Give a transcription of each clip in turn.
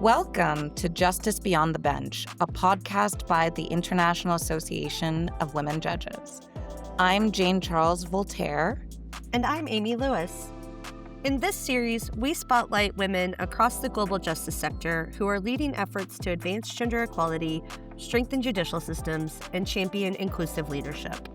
Welcome to Justice Beyond the Bench, a podcast by the International Association of Women Judges. I'm Jane Charles Voltaire. And I'm Amy Lewis. In this series, we spotlight women across the global justice sector who are leading efforts to advance gender equality, strengthen judicial systems, and champion inclusive leadership.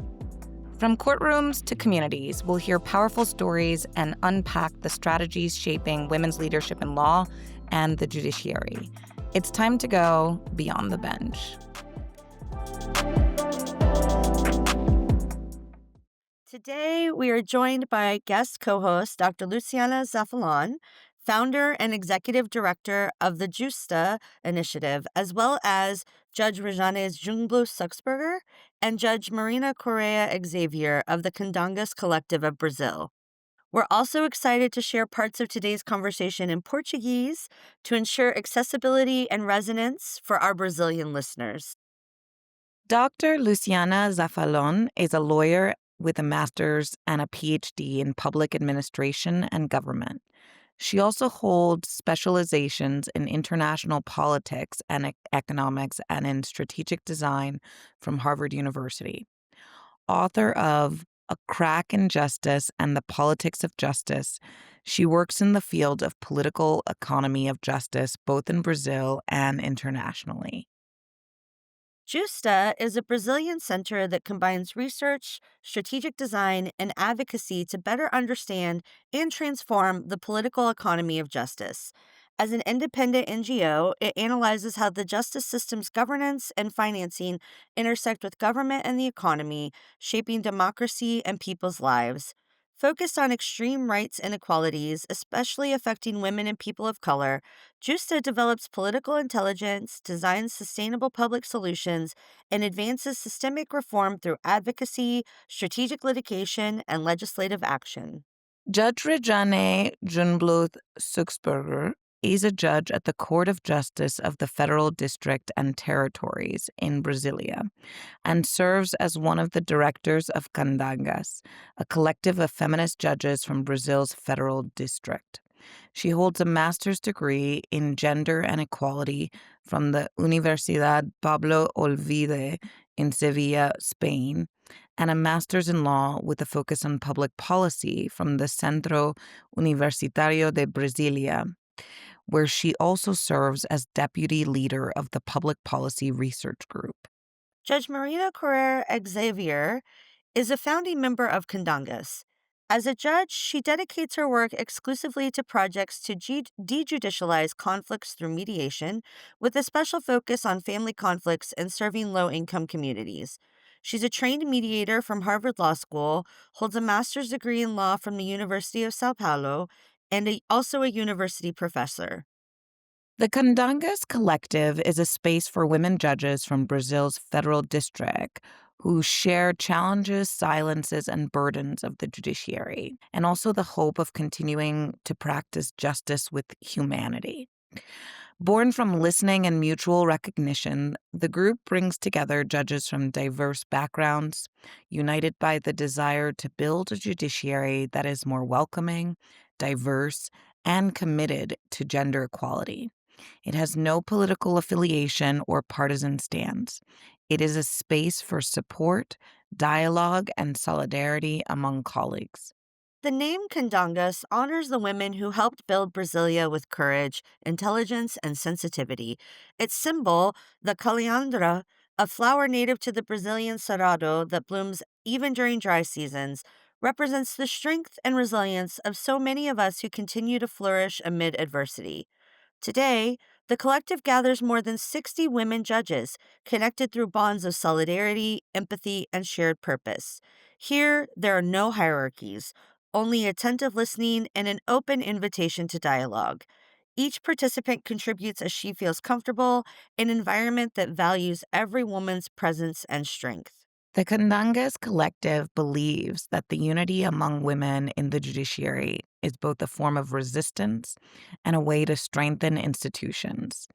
From courtrooms to communities, we'll hear powerful stories and unpack the strategies shaping women's leadership in law and the judiciary. It's time to go beyond the bench. Today, we are joined by guest co-host Dr. Luciana Zafalon, founder and executive director of the Justa initiative, as well as Judge Rejane Jungblu-Suxberger and Judge Marina Correa Xavier of the Candangas Collective of Brazil. We're also excited to share parts of today's conversation in Portuguese to ensure accessibility and resonance for our Brazilian listeners. Dr. Luciana Zafalon is a lawyer with a master's and a PhD in public administration and government. She also holds specializations in international politics and economics and in strategic design from Harvard University. Author of A Crack in Justice and the Politics of Justice, she works in the field of political economy of justice, both in Brazil and internationally. Justa is a Brazilian center that combines research, strategic design, and advocacy to better understand and transform the political economy of justice. As an independent NGO, it analyzes how the justice system's governance and financing intersect with government and the economy, shaping democracy and people's lives. Focused on extreme rights inequalities, especially affecting women and people of color, Justa develops political intelligence, designs sustainable public solutions, and advances systemic reform through advocacy, strategic litigation, and legislative action. Judge Rejane Jungblu-Suxberger is a judge at the Court of Justice of the Federal District and Territories in Brasilia and serves as one of the directors of Candangas, a collective of feminist judges from Brazil's federal district. She holds a master's degree in gender and equality from the Universidad Pablo Olvide in Sevilla, Spain, and a master's in law with a focus on public policy from the Centro Universitario de Brasilia, where she also serves as deputy leader of the Public Policy Research Group. Judge Marina Correa Xavier is a founding member of Candangas. As a judge, she dedicates her work exclusively to projects to dejudicialize conflicts through mediation, with a special focus on family conflicts and serving low-income communities. She's a trained mediator from Harvard Law School, holds a master's degree in law from the University of Sao Paulo, and also a university professor. The Candangas Collective is a space for women judges from Brazil's federal district who share challenges, silences, and burdens of the judiciary, and also the hope of continuing to practice justice with humanity. Born from listening and mutual recognition, the group brings together judges from diverse backgrounds, united by the desire to build a judiciary that is more welcoming, diverse, and committed to gender equality. It has no political affiliation or partisan stance. It is a space for support, dialogue, and solidarity among colleagues. The name Candangas honors the women who helped build Brasilia with courage, intelligence, and sensitivity. Its symbol, the caliandra, a flower native to the Brazilian cerrado that blooms even during dry seasons, represents the strength and resilience of so many of us who continue to flourish amid adversity. Today, the collective gathers more than 60 women judges connected through bonds of solidarity, empathy, and shared purpose. Here, there are no hierarchies, only attentive listening and an open invitation to dialogue. Each participant contributes as she feels comfortable, an environment that values every woman's presence and strength. The Candangas Collective believes that the unity among women in the judiciary is both a form of resistance and a way to strengthen institutions.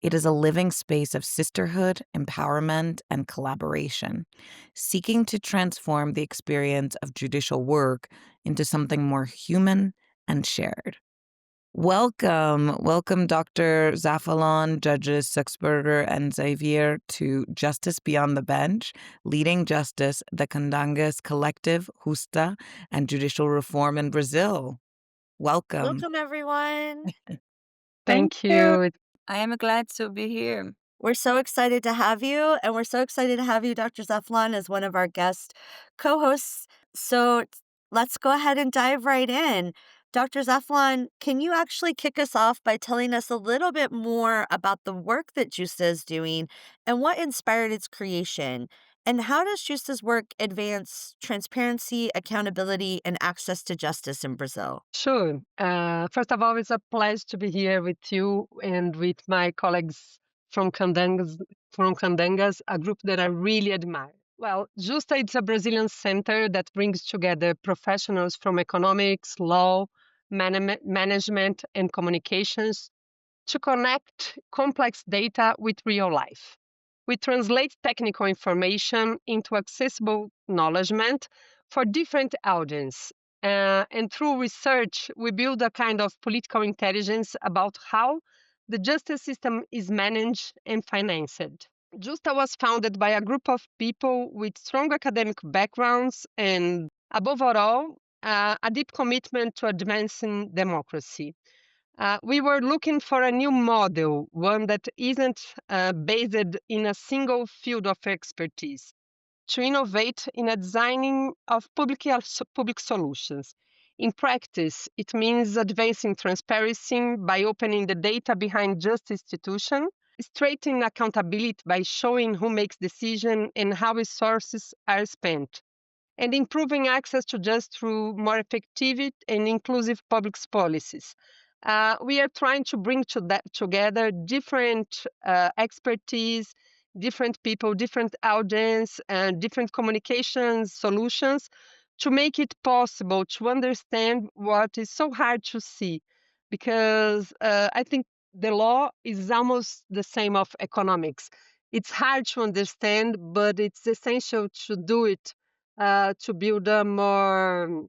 It is a living space of sisterhood, empowerment, and collaboration, seeking to transform the experience of judicial work into something more human and shared. Welcome, Dr. Zafalon, Judges Suxberger and Xavier, to Justice Beyond the Bench, Leading Justice, the Candangas Collective, Justa, and Judicial Reform in Brazil. Welcome. Welcome, everyone. Thank Thank you. you. I am glad to be here. We're so excited to have you, and we're so excited to have you, Dr. Zaflan, as one of our guest co hosts. Let's go ahead and dive right in. Dr. Zaflan, can you actually kick us off by telling us a little bit more about the work that Justa is doing and what inspired its creation? And how does Justa's work advance transparency, accountability, and access to justice in Brazil? Sure. First of all, it's a pleasure to be here with you and with my colleagues from Candangas, a group that I really admire. Well, Justa is a Brazilian center that brings together professionals from economics, law, management, and communications to connect complex data with real life. We translate technical information into accessible knowledge for different audiences. And through research, we build a kind of political intelligence about how the justice system is managed and financed. Justa was founded by a group of people with strong academic backgrounds and, above all, a deep commitment to advancing democracy. We were looking for a new model, one that isn't based in a single field of expertise, to innovate in a designing of public solutions. In practice, it means advancing transparency by opening the data behind just institution, strengthening accountability by showing who makes decisions and how resources are spent, and improving access to justice through more effective and inclusive public policies. We are trying to bring together different expertise, different people, different audience, and different communication solutions to make it possible to understand what is so hard to see. Because I think the law is almost the same of economics. It's hard to understand, but it's essential to do it to build a more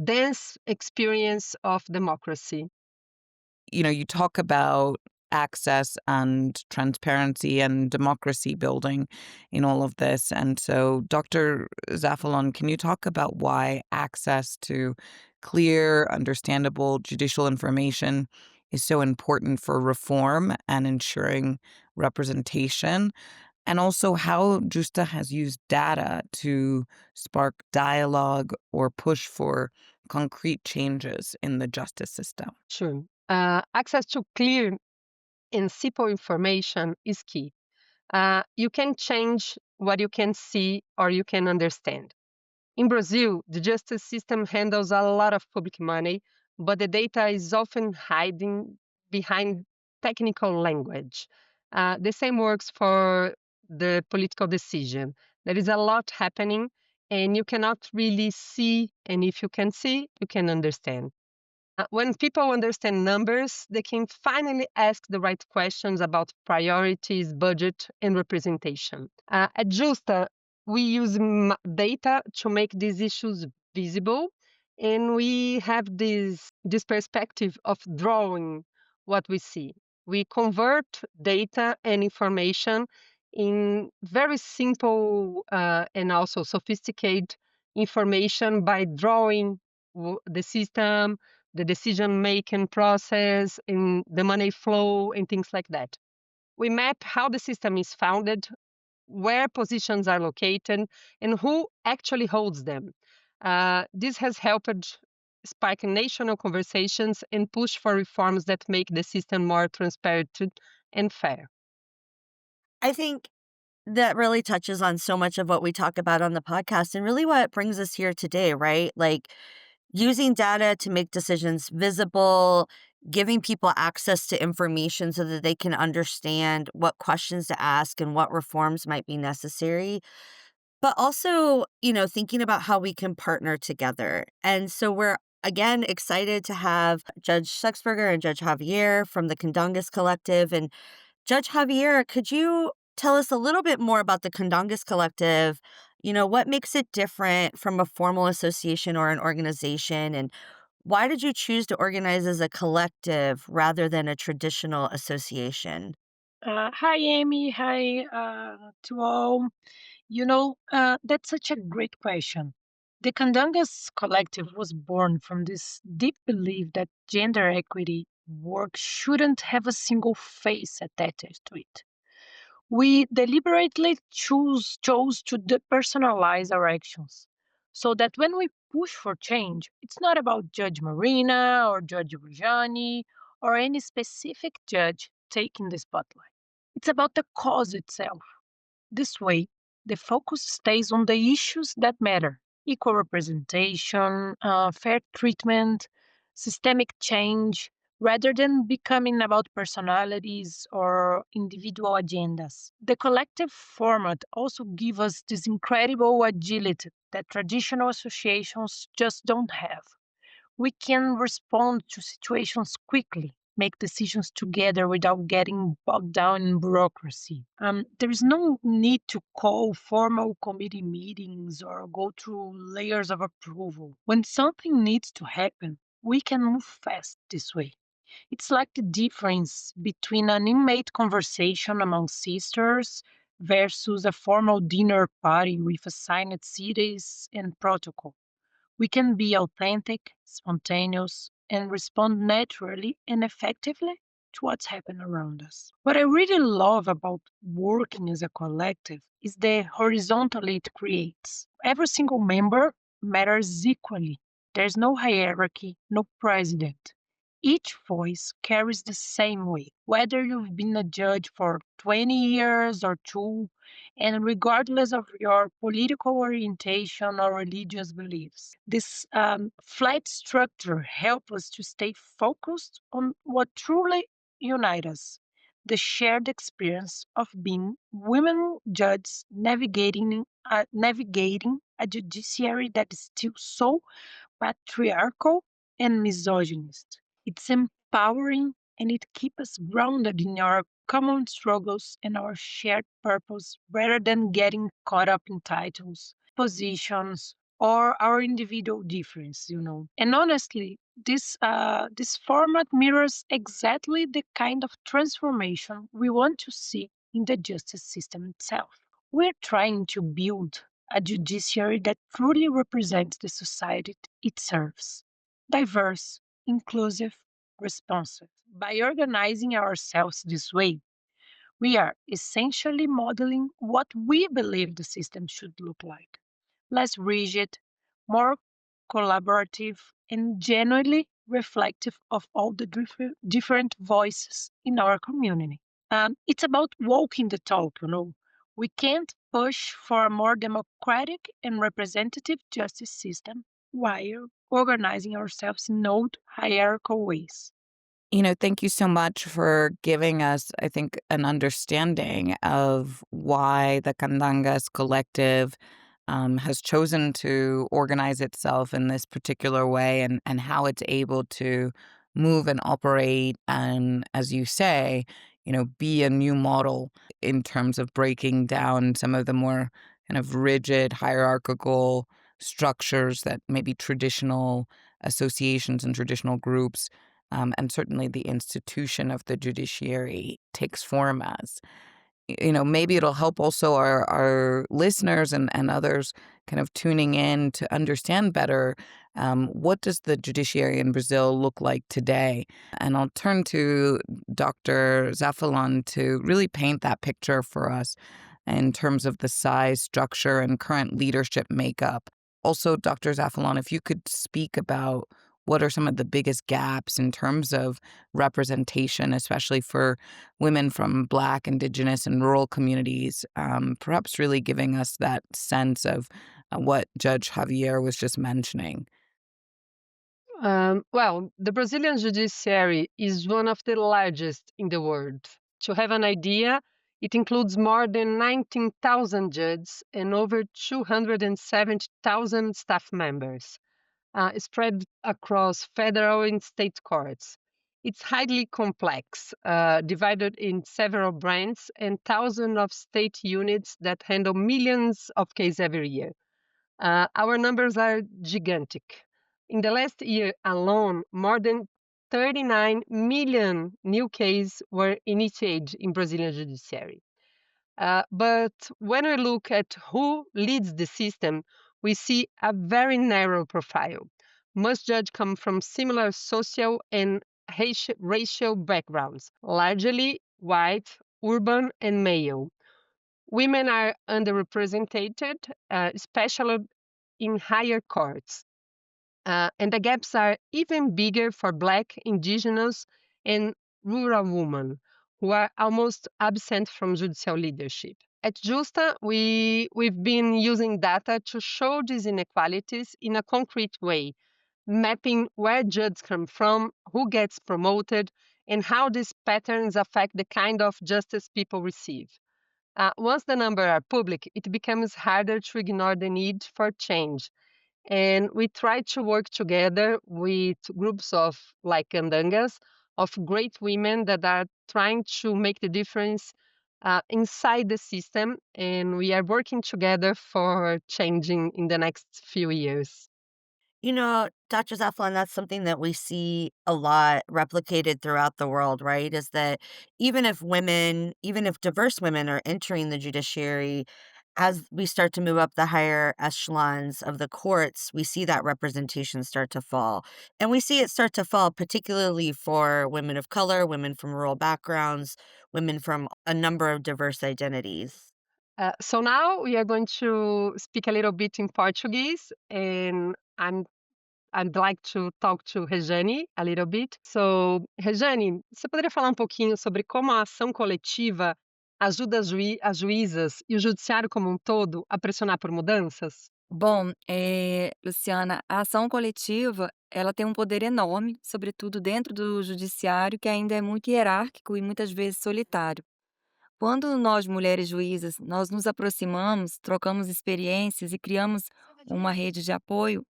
dense experience of democracy. You talk about access and transparency and democracy building in all of this. And so, Dr. Zafalon, can you talk about why access to clear, understandable judicial information is so important for reform and ensuring representation? And also how Justa has used data to spark dialogue or push for concrete changes in the justice system. Sure. Access to clear and simple information is key. You can change what you can see or you can understand. In Brazil, the justice system handles a lot of public money, but the data is often hiding behind technical language. The same works for the political decision. There is a lot happening, and you cannot really see, and if you can see, you can understand. When people understand numbers, they can finally ask the right questions about priorities, budget, and representation. At Justa, we use data to make these issues visible, and we have this perspective of drawing what we see. We convert data and information in very simple and also sophisticated information by drawing the system, the decision making process, and the money flow, and things like that. We map how the system is founded, where positions are located, and who actually holds them. This has helped spark national conversations and push for reforms that make the system more transparent and fair. I think that really touches on so much of what we talk about on the podcast and really what brings us here today, right? Like using data to make decisions visible, giving people access to information so that they can understand what questions to ask and what reforms might be necessary. But also, thinking about how we can partner together. And so we're again excited to have Judge Sexberger and Judge Javier from the Candangas Collective. And Judge Javier, could you tell us a little bit more about the Candangas Collective? What makes it different from a formal association or an organization? And Why did you choose to organize as a collective rather than a traditional association? Hi, Amy. Hi to all. That's such a great question. The Candangas Collective was born from this deep belief that gender equity work shouldn't have a single face attached to it. We deliberately chose to depersonalize our actions so that when we push for change, it's not about Judge Marina or Judge Rujani or any specific judge taking the spotlight. It's about the cause itself. This way, the focus stays on the issues that matter: equal representation, fair treatment, systemic change, rather than becoming about personalities or individual agendas. The collective format also gives us this incredible agility that traditional associations just don't have. We can respond to situations quickly, make decisions together without getting bogged down in bureaucracy. There is no need to call formal committee meetings or go through layers of approval. When something needs to happen, we can move fast this way. It's like the difference between an intimate conversation among sisters versus a formal dinner party with assigned cities and protocol. We can be authentic, spontaneous, and respond naturally and effectively to what's happening around us. What I really love about working as a collective is the horizontally it creates. Every single member matters equally. There's no hierarchy, no president. Each voice carries the same weight, whether you've been a judge for 20 years or two, and regardless of your political orientation or religious beliefs. This flat structure helps us to stay focused on what truly unites us: the shared experience of being women judges navigating a judiciary that is still so patriarchal and misogynist. It's empowering and it keeps us grounded in our common struggles and our shared purpose rather than getting caught up in titles, positions, or our individual difference. And honestly, this format mirrors exactly the kind of transformation we want to see in the justice system itself. We're trying to build a judiciary that truly represents the society it serves: diverse, inclusive, responsive. By organizing ourselves this way, we are essentially modeling what we believe the system should look like: less rigid, more collaborative, and genuinely reflective of all the different voices in our community. It's about walking the talk. We can't push for a more democratic and representative justice system while organizing ourselves in old hierarchical ways. Thank you so much for giving us, I think, an understanding of why the Candangas Collective has chosen to organize itself in this particular way, and how it's able to move and operate and, as you say, be a new model in terms of breaking down some of the more kind of rigid hierarchical structures that maybe traditional associations and traditional groups, and certainly the institution of the judiciary takes form as. Maybe it'll help also our listeners and others kind of tuning in to understand better, what does the judiciary in Brazil look like today. And I'll turn to Dr. Zafalon to really paint that picture for us in terms of the size, structure, and current leadership makeup. Also, Dr. Zafalon, if you could speak about what are some of the biggest gaps in terms of representation, especially for women from Black, Indigenous, and rural communities, perhaps really giving us that sense of what Judge Javier was just mentioning. Well, the Brazilian judiciary is one of the largest in the world. To have an idea, it includes more than 19,000 judges and over 270,000 staff members, spread across federal and state courts. It's highly complex, divided in several branches and thousands of state units that handle millions of cases every year. Our numbers are gigantic. In the last year alone, more than 39 million new cases were initiated in Brazilian judiciary. But when we look at who leads the system, we see a very narrow profile. Most judges come from similar social and racial backgrounds, largely white, urban, and male. Women are underrepresented, especially in higher courts. And the gaps are even bigger for Black, Indigenous, and rural women, who are almost absent from judicial leadership. At Justa, we've been using data to show these inequalities in a concrete way, mapping where judges come from, who gets promoted, and how these patterns affect the kind of justice people receive. Once the numbers are public, it becomes harder to ignore the need for change. And we try to work together with groups of like Candangas, of great women that are trying to make the difference inside the system. And we are working together for changing in the next few years. Dr. Zaflan, that's something that we see a lot replicated throughout the world, right? Is that even if diverse women are entering the judiciary, as we start to move up the higher echelons of the courts, we see that representation start to fall. And we see it start to fall particularly for women of color, women from rural backgrounds, women from a number of diverse identities. So now we are going to speak a little bit in Portuguese, and I'd like to talk to Rejane a little bit. So, Rejane, você poderia falar um pouquinho sobre como a ação coletiva ajuda as juízas e o judiciário como um todo a pressionar por mudanças? Bom, Luciana, a ação coletiva, ela tem um poder enorme, sobretudo dentro do judiciário, que ainda é muito hierárquico e muitas vezes solitário. Quando nós, mulheres juízas, nós nos aproximamos, trocamos experiências e criamos uma rede de apoio,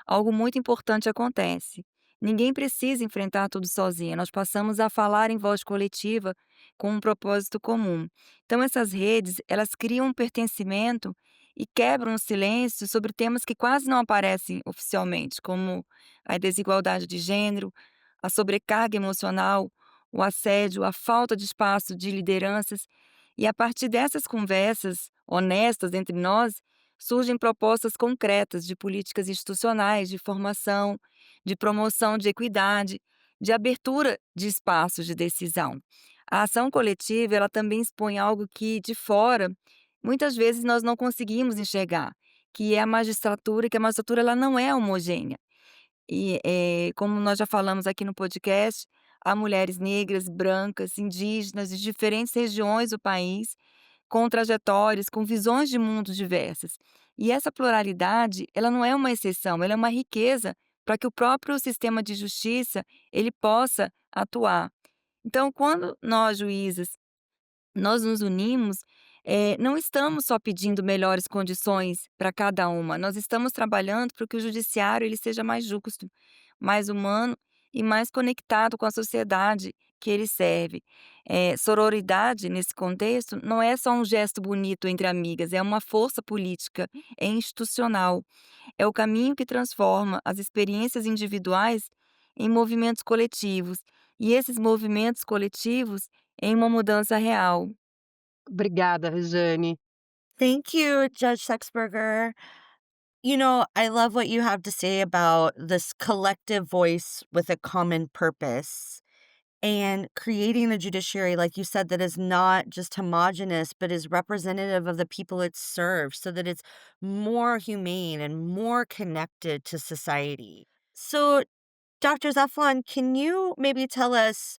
algo muito importante acontece. Ninguém precisa enfrentar tudo sozinha, nós passamos a falar em voz coletiva com um propósito comum. Então essas redes, elas criam um pertencimento e quebram o silêncio sobre temas que quase não aparecem oficialmente, como a desigualdade de gênero, a sobrecarga emocional, o assédio, a falta de espaço de lideranças. E a partir dessas conversas honestas entre nós, surgem propostas concretas de políticas institucionais, de formação, de promoção de equidade, de abertura de espaços de decisão. A ação coletiva, ela também expõe algo que, de fora, muitas vezes nós não conseguimos enxergar, que é a magistratura, que a magistratura ela não é homogênea. E, como nós já falamos aqui no podcast, há mulheres negras, brancas, indígenas de diferentes regiões do país, com trajetórias, com visões de mundos diversas. E essa pluralidade, ela não é uma exceção, ela é uma riqueza para que o próprio sistema de justiça ele possa atuar. Então, quando nós juízes nós nos unimos, não estamos só pedindo melhores condições para cada uma, nós estamos trabalhando para que o judiciário ele seja mais justo, mais humano e mais conectado com a sociedade que ele serve. Sororidade, nesse contexto, não é só um gesto bonito entre amigas, é uma força política, é institucional. É o caminho que transforma as experiências individuais em movimentos coletivos, e esses movimentos coletivos em uma mudança real. Obrigada, Rejane. Thank you, Judge Sexberger. I love what you have to say about this collective voice with a common purpose and creating the judiciary, like you said, that is not just homogenous, but is representative of the people it serves so that it's more humane and more connected to society. So, Dr. Zaflan, can you maybe tell us,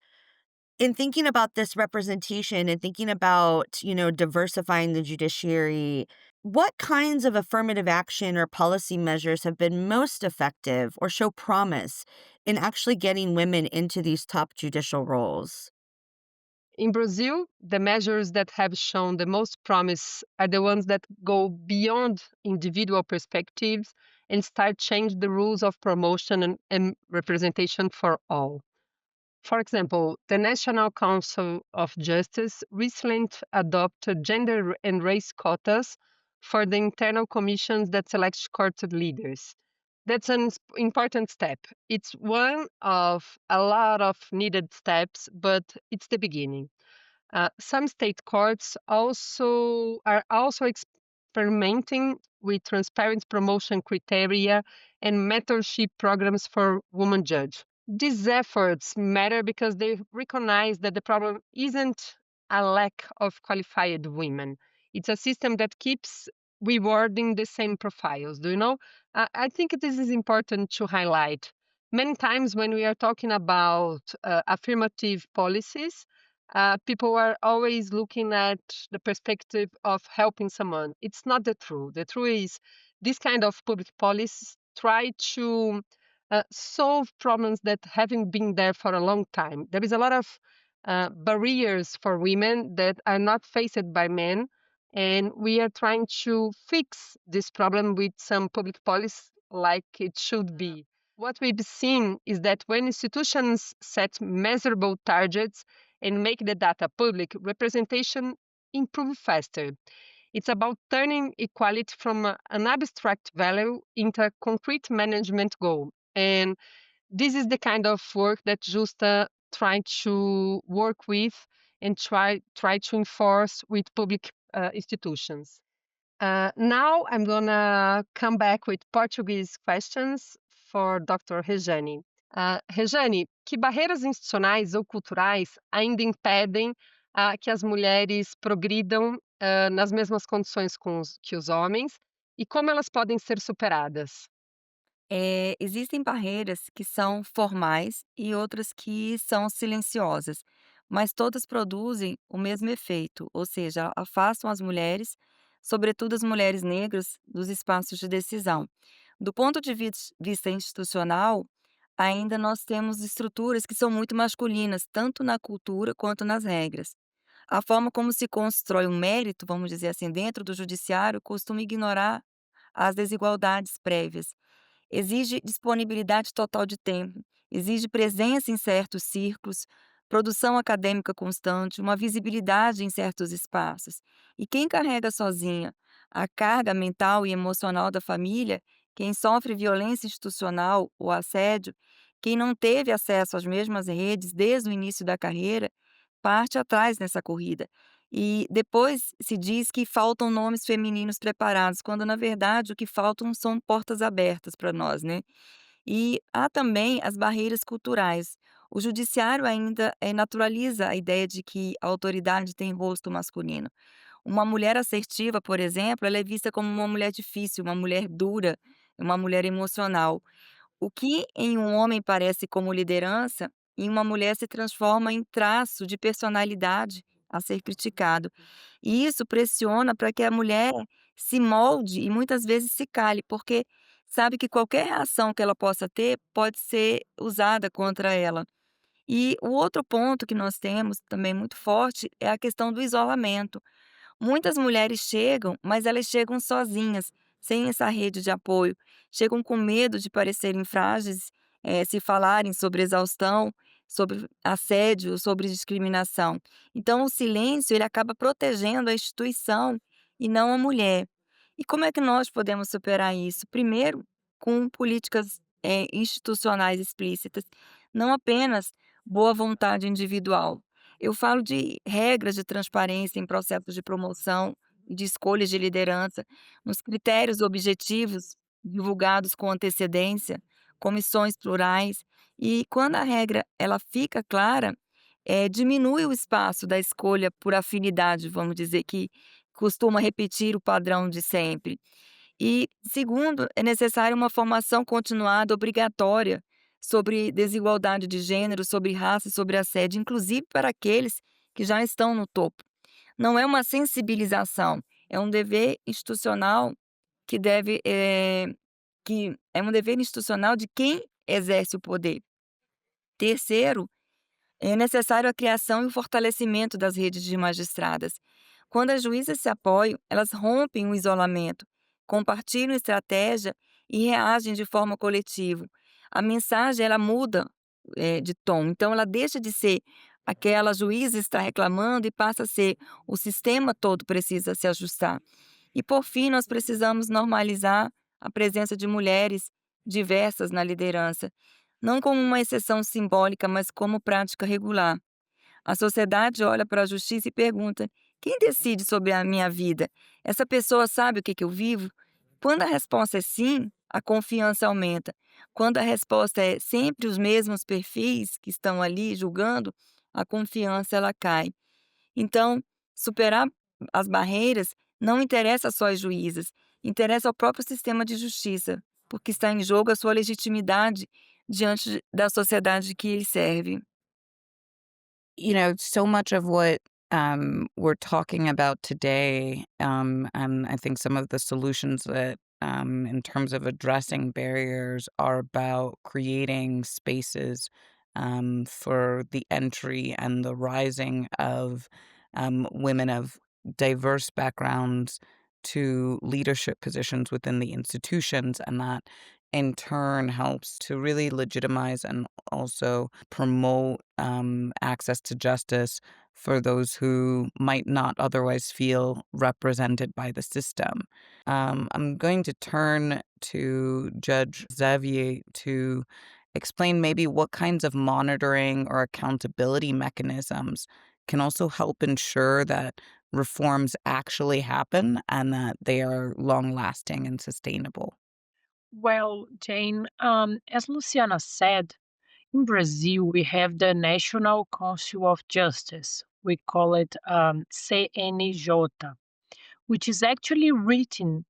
in thinking about this representation and thinking about, diversifying the judiciary, what kinds of affirmative action or policy measures have been most effective or show promise in actually getting women into these top judicial roles? In Brazil, the measures that have shown the most promise are the ones that go beyond individual perspectives and start change the rules of promotion and representation for all. For example, the National Council of Justice recently adopted gender and race quotas for the internal commissions that select court leaders. That's an important step. It's one of a lot of needed steps, but it's the beginning. Some state courts are also experimenting with transparent promotion criteria and mentorship programs for women judges. These efforts matter because they recognize that the problem isn't a lack of qualified women. It's a system that keeps rewarding the same profiles. Do you know? I think this is important to highlight. Many times when we are talking about affirmative policies, people are always looking at the perspective of helping someone. It's not the truth. The truth is this kind of public policies try to solve problems that haven't been there for a long time. There is a lot of barriers for women that are not faced by men, and we are trying to fix this problem with some public policy like it should be. What we've seen is that when institutions set measurable targets and make the data public, representation improve faster. It's about turning equality from an abstract value into a concrete management goal. And this is the kind of work that Justa try to work with and try to enforce with public institutions. Now I'm gonna come back with Portuguese questions for Dr. Rejane. Rejane, que barreiras institucionais ou culturais ainda impedem que as mulheres progridam nas mesmas condições que os homens e como elas podem ser superadas? Existem barreiras que são formais e outras que são silenciosas, mas todas produzem o mesmo efeito, ou seja, afastam as mulheres, sobretudo as mulheres negras, dos espaços de decisão. Do ponto de vista institucional, ainda nós temos estruturas que são muito masculinas, tanto na cultura quanto nas regras. A forma como se constrói um mérito, vamos dizer assim, dentro do judiciário, costuma ignorar as desigualdades prévias. Exige disponibilidade total de tempo, exige presença em certos círculos, produção acadêmica constante, uma visibilidade em certos espaços. E quem carrega sozinha a carga mental e emocional da família, quem sofre violência institucional ou assédio, quem não teve acesso às mesmas redes desde o início da carreira, parte atrás nessa corrida. E depois se diz que faltam nomes femininos preparados, quando na verdade o que faltam são portas abertas para nós, né. E há também as barreiras culturais. O judiciário ainda, naturaliza a ideia de que a autoridade tem rosto masculino. Uma mulher assertiva, por exemplo, ela é vista como uma mulher difícil, uma mulher dura, uma mulher emocional. O que em um homem parece como liderança, em uma mulher se transforma em traço de personalidade a ser criticado. E isso pressiona para que a mulher se molde e muitas vezes se cale, porque sabe que qualquer reação que ela possa ter pode ser usada contra ela. E o outro ponto que nós temos também muito forte é a questão do isolamento. Muitas mulheres chegam, mas elas chegam sozinhas, sem essa rede de apoio. Chegam com medo de parecerem frágeis, se falarem sobre exaustão, sobre assédio, sobre discriminação. Então, o silêncio ele acaba protegendo a instituição e não a mulher. E como é que nós podemos superar isso? Primeiro, com políticas institucionais explícitas, não apenas boa vontade individual. Eu falo de regras de transparência em processos de promoção e de escolhas de liderança, nos critérios objetivos divulgados com antecedência, comissões plurais. E quando a regra ela fica clara, diminui o espaço da escolha por afinidade, vamos dizer, que costuma repetir o padrão de sempre. E, segundo, é necessária uma formação continuada obrigatória sobre desigualdade de gênero, sobre raça e sobre assédio, inclusive para aqueles que já estão no topo. Não é uma sensibilização, é um dever institucional que é um dever institucional de quem exerce o poder. Terceiro, é necessário a criação e o fortalecimento das redes de magistradas. Quando as juízas se apoiam, elas rompem o isolamento, compartilham estratégia e reagem de forma coletiva. A mensagem ela muda de tom, então ela deixa de ser aquela juíza está reclamando e passa a ser o sistema todo precisa se ajustar. E por fim, nós precisamos normalizar a presença de mulheres diversas na liderança, não como uma exceção simbólica, mas como prática regular. A sociedade olha para a justiça e pergunta: quem decide sobre a minha vida? Essa pessoa sabe o que eu vivo? Quando a resposta é sim, a confiança aumenta. Quando a resposta é sempre os mesmos perfis que estão ali julgando, a confiança ela cai. Então, superar as barreiras não interessa só às juízas, interessa ao próprio sistema de justiça, porque está em jogo a sua legitimidade diante da sociedade que ele serve. So much of what we're talking about today, and I think some of the solutions that, in terms of addressing barriers, are about creating spaces for the entry and the rising of women of diverse backgrounds to leadership positions within the institutions. And that in turn helps to really legitimize and also promote access to justice for those who might not otherwise feel represented by the system. I'm going to turn to Judge Xavier to explain maybe what kinds of monitoring or accountability mechanisms can also help ensure that reforms actually happen and that they are long lasting and sustainable. Well, Jane, as Luciana said, in Brazil we have the National Council of Justice. We call it CNJ, which is actually written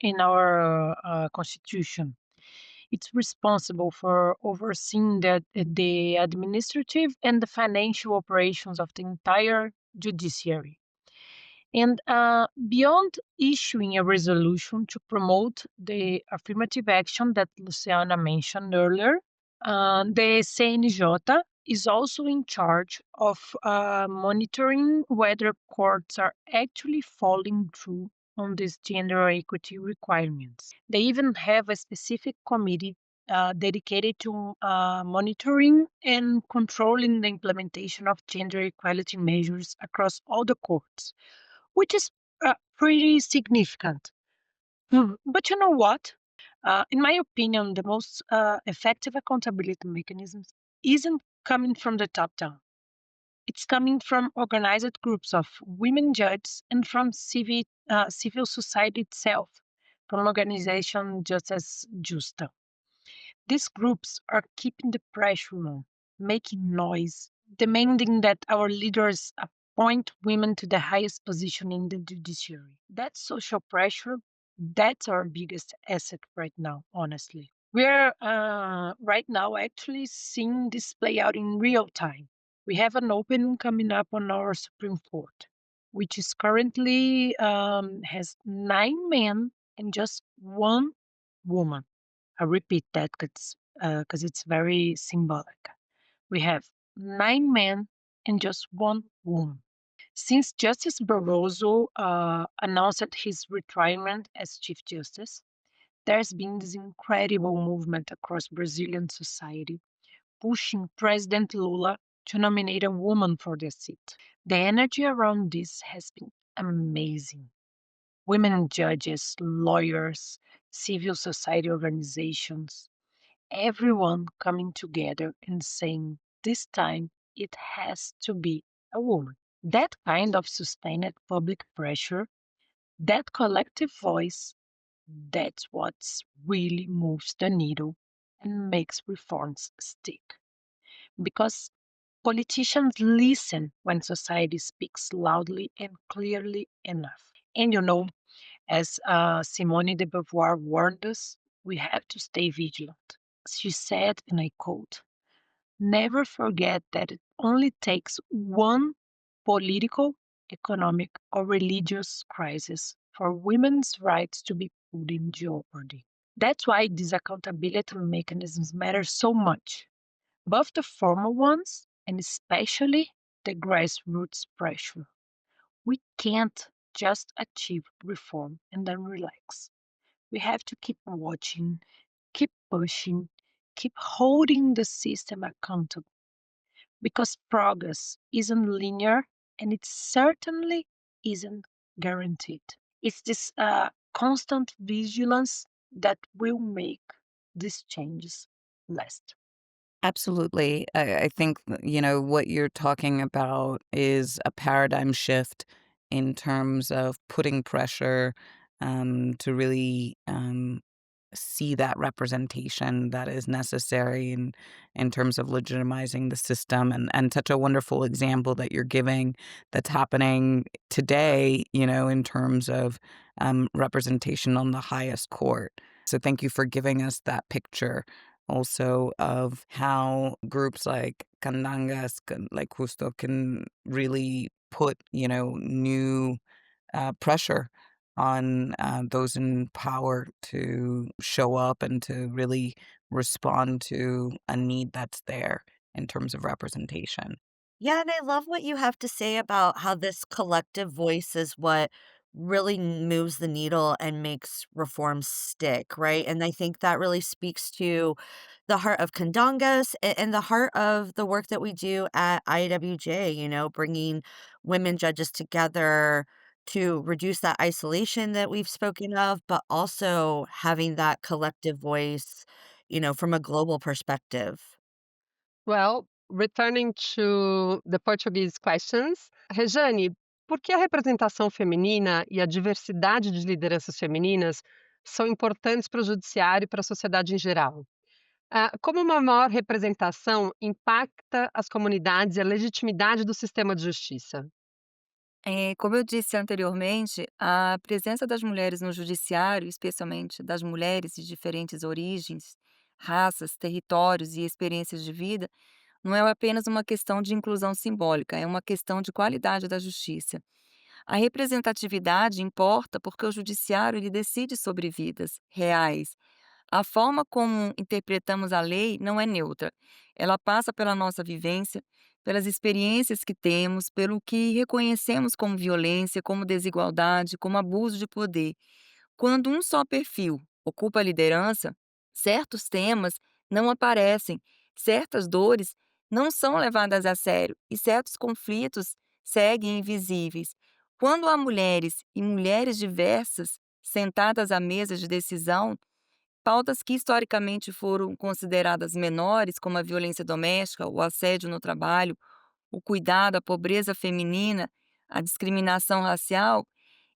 in our constitution. It's responsible for overseeing the administrative and the financial operations of the entire judiciary. And beyond issuing a resolution to promote the affirmative action that Luciana mentioned earlier, the CNJ is also in charge of monitoring whether courts are actually following through on these gender equity requirements. They even have a specific committee dedicated to monitoring and controlling the implementation of gender equality measures across all the courts, which is pretty significant. But you know what? In my opinion, the most effective accountability mechanisms isn't coming from the top down. It's coming from organized groups of women judges and from civil society itself, from organizations just as Justa. These groups are keeping the pressure on, making noise, demanding that our leaders appoint women to the highest position in the judiciary. That social pressure, that's our biggest asset right now, honestly. We're right now actually seeing this play out in real time. We have an opening coming up on our Supreme Court, which is currently has 9 men and just one woman. I repeat that because it's very symbolic. We have 9 men and just one woman. Since Justice Barroso announced his retirement as Chief Justice, there's been this incredible movement across Brazilian society pushing President Lula to nominate a woman for the seat. The energy around this has been amazing. Women judges, lawyers, civil society organizations, everyone coming together and saying, this time it has to be a woman. That kind of sustained public pressure, that collective voice, that's what really moves the needle and makes reforms stick. Because politicians listen when society speaks loudly and clearly enough. And as Simone de Beauvoir warned us, we have to stay vigilant. She said, and I quote, never forget that it only takes one political, economic, or religious crisis for women's rights to be put in jeopardy. That's why these accountability mechanisms matter so much, both the formal ones and especially the grassroots pressure. We can't just achieve reform and then relax. We have to keep watching, keep pushing, keep holding the system accountable because progress isn't linear and it certainly isn't guaranteed. It's this constant vigilance that will make these changes last. Absolutely. I think, what you're talking about is a paradigm shift in terms of putting pressure to really see that representation that is necessary in terms of legitimizing the system, and such a wonderful example that you're giving that's happening today, in terms of representation on the highest court. So thank you for giving us that picture also of how groups like Candangas, like Justo, can really put, new pressure on those in power to show up and to really respond to a need that's there in terms of representation. Yeah, and I love what you have to say about how this collective voice is what really moves the needle and makes reforms stick, right? And I think that really speaks to the heart of Candangas and the heart of the work that we do at IWJ, bringing women judges together to reduce that isolation that we've spoken of, but also having that collective voice, from a global perspective. Well, returning to the Portuguese questions, Rejane, por que a representação feminina e a diversidade de lideranças femininas são importantes para o judiciário e para a sociedade em geral? Como uma maior representação impacta as comunidades e a legitimidade do sistema de justiça? Como eu disse anteriormente, a presença das mulheres no judiciário, especialmente das mulheres de diferentes origens, raças, territórios e experiências de vida, não é apenas uma questão de inclusão simbólica, é uma questão de qualidade da justiça. A representatividade importa porque o judiciário ele decide sobre vidas reais. A forma como interpretamos a lei não é neutra. Ela passa pela nossa vivência, pelas experiências que temos, pelo que reconhecemos como violência, como desigualdade, como abuso de poder. Quando um só perfil ocupa a liderança, certos temas não aparecem, certas dores não são levadas a sério e certos conflitos seguem invisíveis. Quando há mulheres e mulheres diversas sentadas à mesa de decisão, pautas que historicamente foram consideradas menores, como a violência doméstica, o assédio no trabalho, o cuidado, a pobreza feminina, a discriminação racial,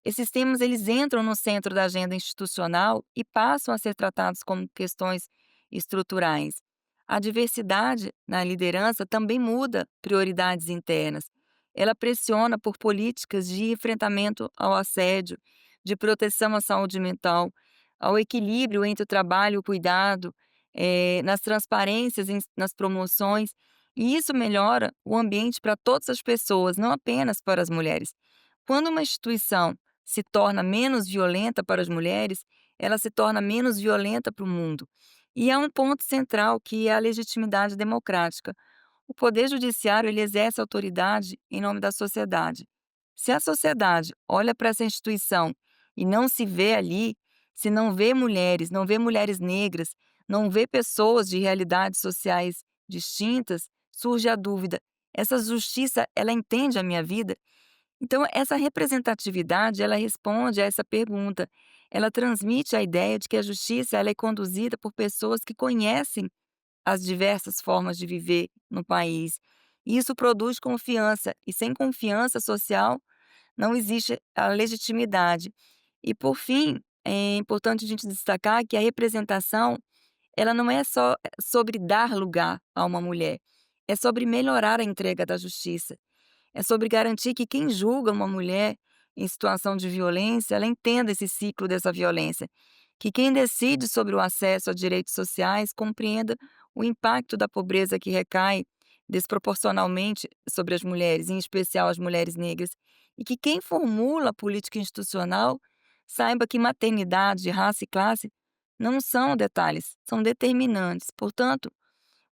esses temas eles entram no centro da agenda institucional e passam a ser tratados como questões estruturais. A diversidade na liderança também muda prioridades internas. Ela pressiona por políticas de enfrentamento ao assédio, de proteção à saúde mental, ao equilíbrio entre o trabalho e o cuidado, nas transparências, nas promoções, e isso melhora o ambiente para todas as pessoas, não apenas para as mulheres. Quando uma instituição se torna menos violenta para as mulheres, ela se torna menos violenta para o mundo. E há um ponto central que é a legitimidade democrática. O poder judiciário ele exerce autoridade em nome da sociedade. Se a sociedade olha para essa instituição e não se vê ali, se não vê mulheres, não vê mulheres negras, não vê pessoas de realidades sociais distintas, surge a dúvida: essa justiça, ela entende a minha vida? Então, essa representatividade, ela responde a essa pergunta. Ela transmite a ideia de que a justiça ela é conduzida por pessoas que conhecem as diversas formas de viver no país. E isso produz confiança, e sem confiança social não existe a legitimidade. E, por fim, é importante a gente destacar que a representação ela não é só sobre dar lugar a uma mulher, é sobre melhorar a entrega da justiça. É sobre garantir que quem julga uma mulher em situação de violência, ela entenda esse ciclo dessa violência. Que quem decide sobre o acesso a direitos sociais compreenda o impacto da pobreza que recai desproporcionalmente sobre as mulheres, em especial as mulheres negras. E que quem formula a política institucional saiba que maternidade, raça e classe não são detalhes, são determinantes. Portanto,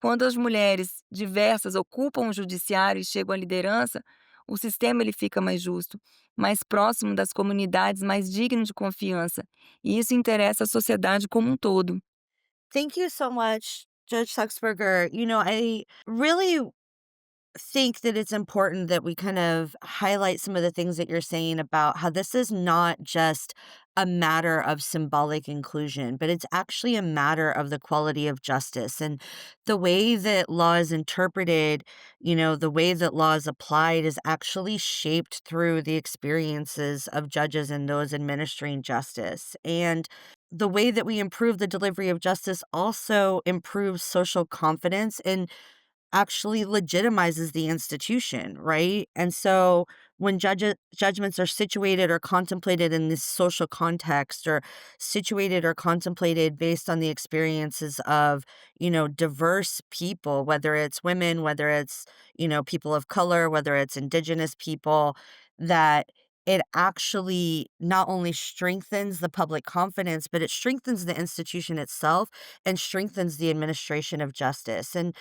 quando as mulheres diversas ocupam o judiciário e chegam à liderança, o sistema ele fica mais justo, mais próximo das comunidades, mais digno de confiança. E isso interessa a sociedade como um todo. Thank you so much, Judge Suxberger. I really think that it's important that we kind of highlight some of the things that you're saying about how this is not just a matter of symbolic inclusion, but it's actually a matter of the quality of justice. And the way that law is interpreted, the way that law is applied is actually shaped through the experiences of judges and those administering justice. And the way that we improve the delivery of justice also improves social confidence and actually legitimizes the institution, right? And so when judgments are situated or contemplated in this social context or situated or contemplated based on the experiences of, diverse people, whether it's women, whether it's, people of color, whether it's indigenous people, that it actually not only strengthens the public confidence, but it strengthens the institution itself and strengthens the administration of justice. And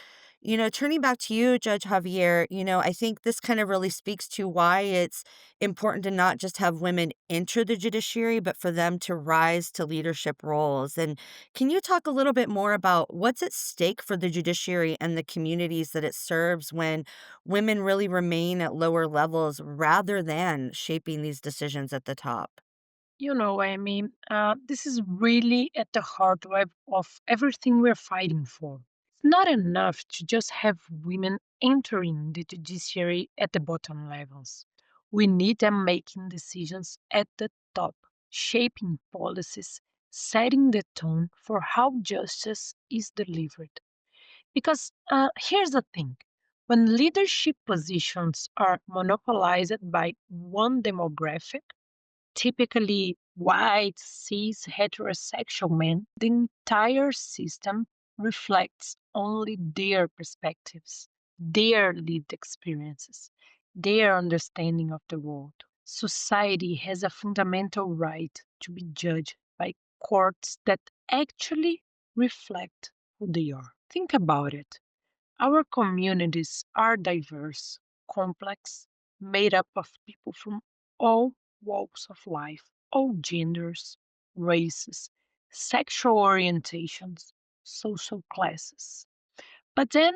turning back to you, Judge Javier, I think this kind of really speaks to why it's important to not just have women enter the judiciary, but for them to rise to leadership roles. And can you talk a little bit more about what's at stake for the judiciary and the communities that it serves when women really remain at lower levels rather than shaping these decisions at the top? Amy, this is really at the heart of everything we're fighting for. It's not enough to just have women entering the judiciary at the bottom levels. We need them making decisions at the top, shaping policies, setting the tone for how justice is delivered. Because here's the thing, when leadership positions are monopolized by one demographic, typically white, cis, heterosexual men, the entire system reflects only their perspectives, their lived experiences, their understanding of the world. Society has a fundamental right to be judged by courts that actually reflect who they are. Think about it. Our communities are diverse, complex, made up of people from all walks of life, all genders, races, sexual orientations, social classes. But then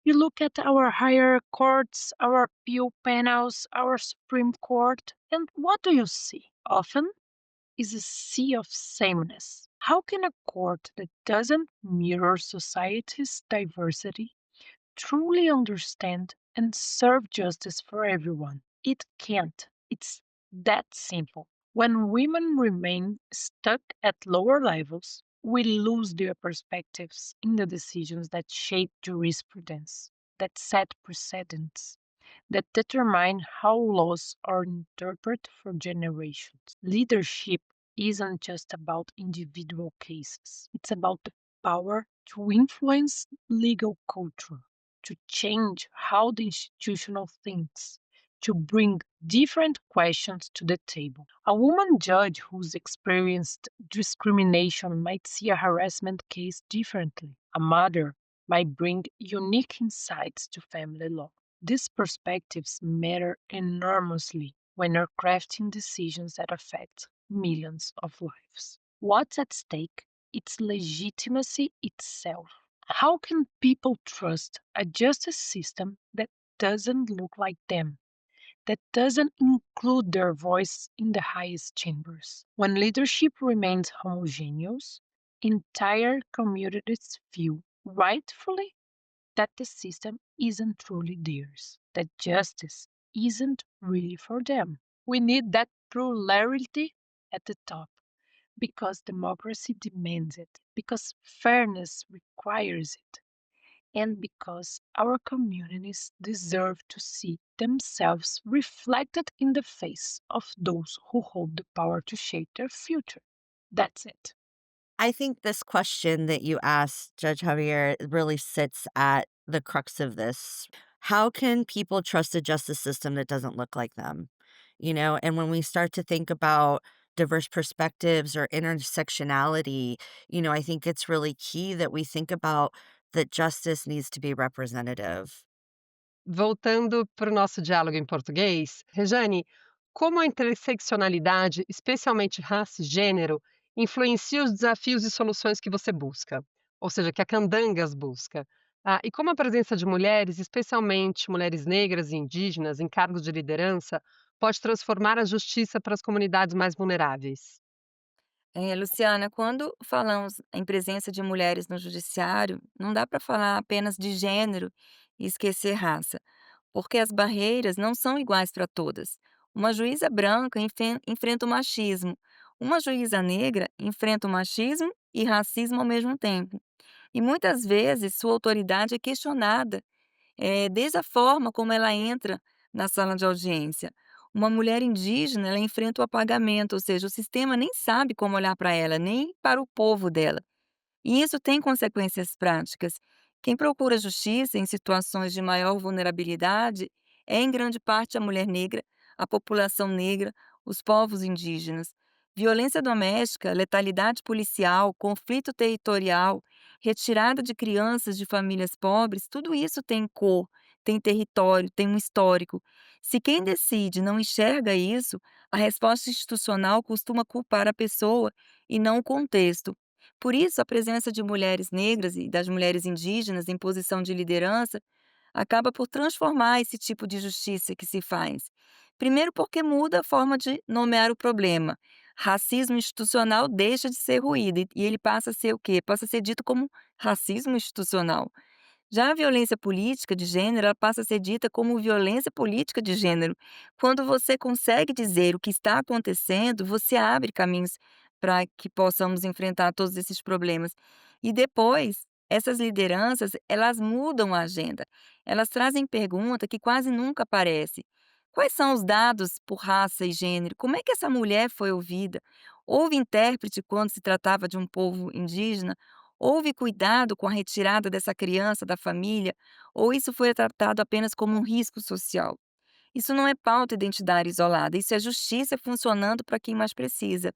you look at our higher courts, our appeal panels, our Supreme Court, and what do you see? Often is a sea of sameness. How can a court that doesn't mirror society's diversity truly understand and serve justice for everyone? It can't. It's that simple. When women remain stuck at lower levels, we lose their perspectives in the decisions that shape jurisprudence, that set precedents, that determine how laws are interpreted for generations. Leadership isn't just about individual cases, it's about the power to influence legal culture, to change how the institutional thinks, to bring different questions to the table. A woman judge who's experienced discrimination might see a harassment case differently. A mother might bring unique insights to family law. These perspectives matter enormously when you're crafting decisions that affect millions of lives. What's at stake? It's legitimacy itself. How can people trust a justice system that doesn't look like them, that doesn't include their voice in the highest chambers? When leadership remains homogeneous, entire communities feel, rightfully, that the system isn't truly theirs, that justice isn't really for them. We need that plurality at the top because democracy demands it, because fairness requires it, and because our communities deserve to see themselves reflected in the face of those who hold the power to shape their future. That's it. I think this question that you asked, Judge Javier, really sits at the crux of this. How can people trust a justice system that doesn't look like them? And when we start to think about diverse perspectives or intersectionality, I think it's really key that we think about that justice needs to be representative. Voltando para o nosso diálogo em português, Rejane, como a interseccionalidade, especialmente raça e gênero, influencia os desafios e soluções que você busca, ou seja, que a Candangas busca? E como a presença de mulheres, especialmente mulheres negras e indígenas, em cargos de liderança, pode transformar a justiça para as comunidades mais vulneráveis? Luciana, quando falamos em presença de mulheres no judiciário, não dá para falar apenas de gênero e esquecer raça, porque as barreiras não são iguais para todas. Uma juíza branca enfrenta o machismo, uma juíza negra enfrenta o machismo e racismo ao mesmo tempo. E muitas vezes sua autoridade é questionada, desde a forma como ela entra na sala de audiência. Uma mulher indígena, ela enfrenta o apagamento, ou seja, o sistema nem sabe como olhar para ela, nem para o povo dela. E isso tem consequências práticas. Quem procura justiça em situações de maior vulnerabilidade é, em grande parte, a mulher negra, a população negra, os povos indígenas. Violência doméstica, letalidade policial, conflito territorial, retirada de crianças de famílias pobres, tudo isso tem cor, tem território, tem um histórico. Se quem decide não enxerga isso, a resposta institucional costuma culpar a pessoa e não o contexto. Por isso, a presença de mulheres negras e das mulheres indígenas em posição de liderança acaba por transformar esse tipo de justiça que se faz. Primeiro, porque muda a forma de nomear o problema. Racismo institucional deixa de ser ruído e ele passa a ser o quê? Passa a ser dito como racismo institucional. Já a violência política de gênero, ela passa a ser dita como violência política de gênero. Quando você consegue dizer o que está acontecendo, você abre caminhos para que possamos enfrentar todos esses problemas. E depois, essas lideranças, elas mudam a agenda. Elas trazem pergunta que quase nunca aparece. Quais são os dados por raça e gênero? Como é que essa mulher foi ouvida? Houve intérprete quando se tratava de um povo indígena? Houve cuidado com a retirada dessa criança da família ou isso foi tratado apenas como um risco social? Isso não é pauta identitária isolada, isso é justiça funcionando para quem mais precisa.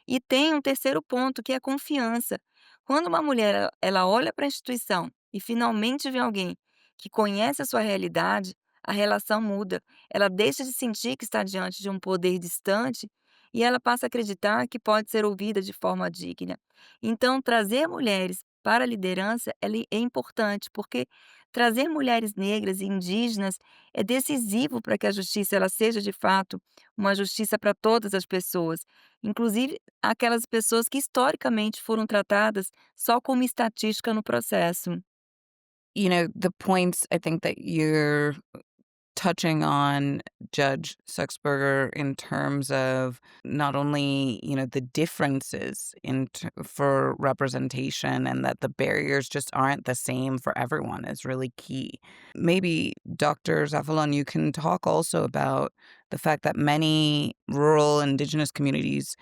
E tem um terceiro ponto, que é a confiança. Quando uma mulher ela olha para a instituição e finalmente vê alguém que conhece a sua realidade, a relação muda. Ela deixa de sentir que está diante de um poder distante e ela passa a acreditar que pode ser ouvida de forma digna. Então, trazer mulheres para a liderança é importante, porque trazer mulheres negras e indígenas é decisivo para que a justiça ela seja de fato uma justiça para todas as pessoas, inclusive aquelas pessoas que historicamente foram tratadas só como estatística no processo. The points I think that you're touching on, Judge Sexberger, in terms of not only, the differences for representation and that the barriers just aren't the same for everyone is really key. Maybe Dr. Zavalon, you can talk also about the fact that many rural indigenous communities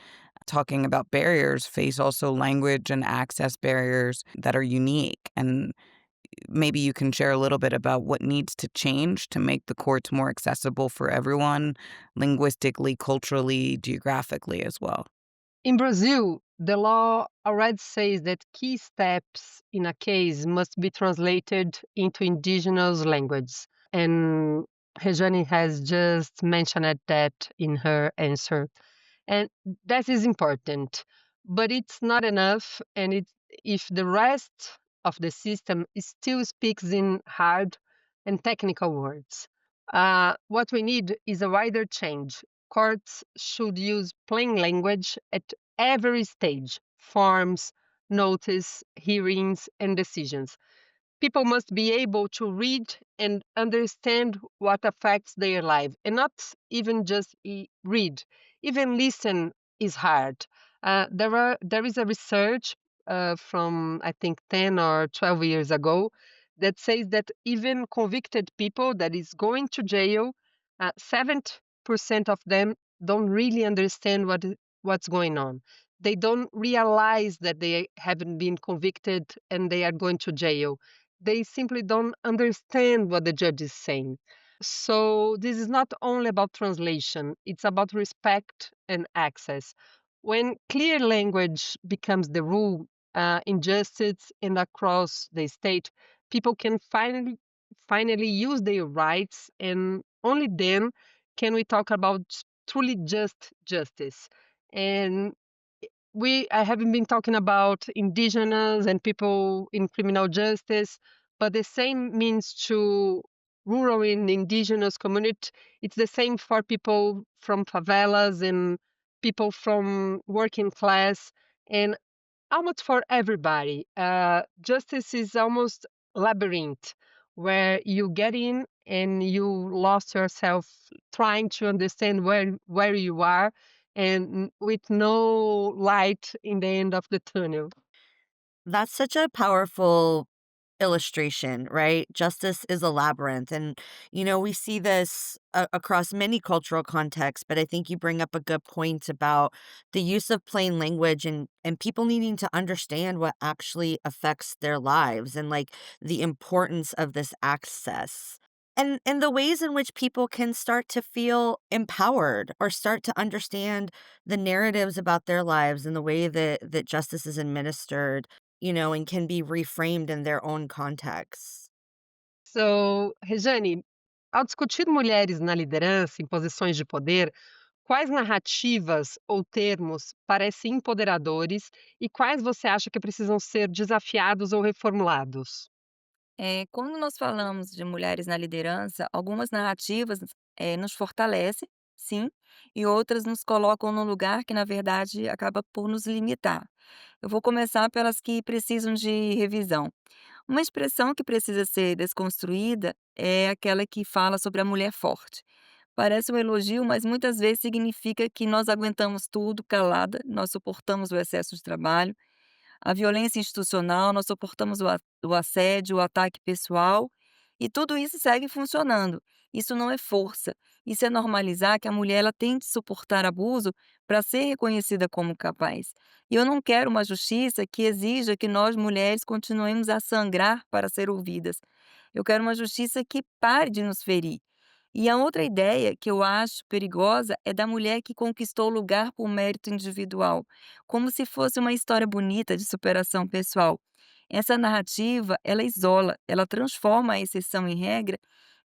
talking about barriers face also language and access barriers that are unique, and maybe you can share a little bit about what needs to change to make the courts more accessible for everyone, linguistically, culturally, geographically as well. In Brazil, the law already says that key steps in a case must be translated into indigenous language. And Rejane has just mentioned that in her answer. And that is important, but it's not enough. And if the rest of the system still speaks in hard and technical words, what we need is a wider change. Courts should use plain language at every stage: forms, notice, hearings, and decisions. People must be able to read and understand what affects their life, and not even just read. Even listen is hard. There is a research from I think 10 or 12 years ago that says that even convicted people that is going to jail, 70% of them don't really understand what's going on. They don't realize that they haven't been convicted and they are going to jail. They simply don't understand what the judge is saying. So this is not only about translation, it's about respect and access. When clear language becomes the rule in justice and across the state, people can finally use their rights, and only then can we talk about truly just justice. And we I haven't been talking about indigenous and people in criminal justice, but the same means to rural and indigenous community. It's the same for people from favelas and people from working class. and almost for everybody. Justice is almost labyrinth where you get in and you lost yourself trying to understand where you are and with no light in the end of the tunnel. That's such a powerful illustration, right? Justice is a labyrinth. And, we see this across many cultural contexts, but I think you bring up a good point about the use of plain language and people needing to understand what actually affects their lives and like the importance of this access. And the ways in which people can start to feel empowered or start to understand the narratives about their lives and the way that justice is administered, and can be reframed in their own contexts. So, Rejane, ao discutir mulheres na liderança em posições de poder, quais narrativas ou termos parecem empoderadores e quais você acha que precisam ser desafiados ou reformulados? Quando nós falamos de mulheres na liderança, algumas narrativas, nos fortalecem, sim, e outras nos colocam num lugar que, na verdade, acaba por nos limitar. Eu vou começar pelas que precisam de revisão. Uma expressão que precisa ser desconstruída é aquela que fala sobre a mulher forte. Parece um elogio, mas muitas vezes significa que nós aguentamos tudo calada, nós suportamos o excesso de trabalho, a violência institucional, nós suportamos o assédio, o ataque pessoal, e tudo isso segue funcionando. Isso não é força, isso é normalizar que a mulher ela tem de suportar abuso para ser reconhecida como capaz. E eu não quero uma justiça que exija que nós mulheres continuemos a sangrar para ser ouvidas. Eu quero uma justiça que pare de nos ferir. E a outra ideia que eu acho perigosa é da mulher que conquistou o lugar por mérito individual, como se fosse uma história bonita de superação pessoal. Essa narrativa, ela isola, ela transforma a exceção em regra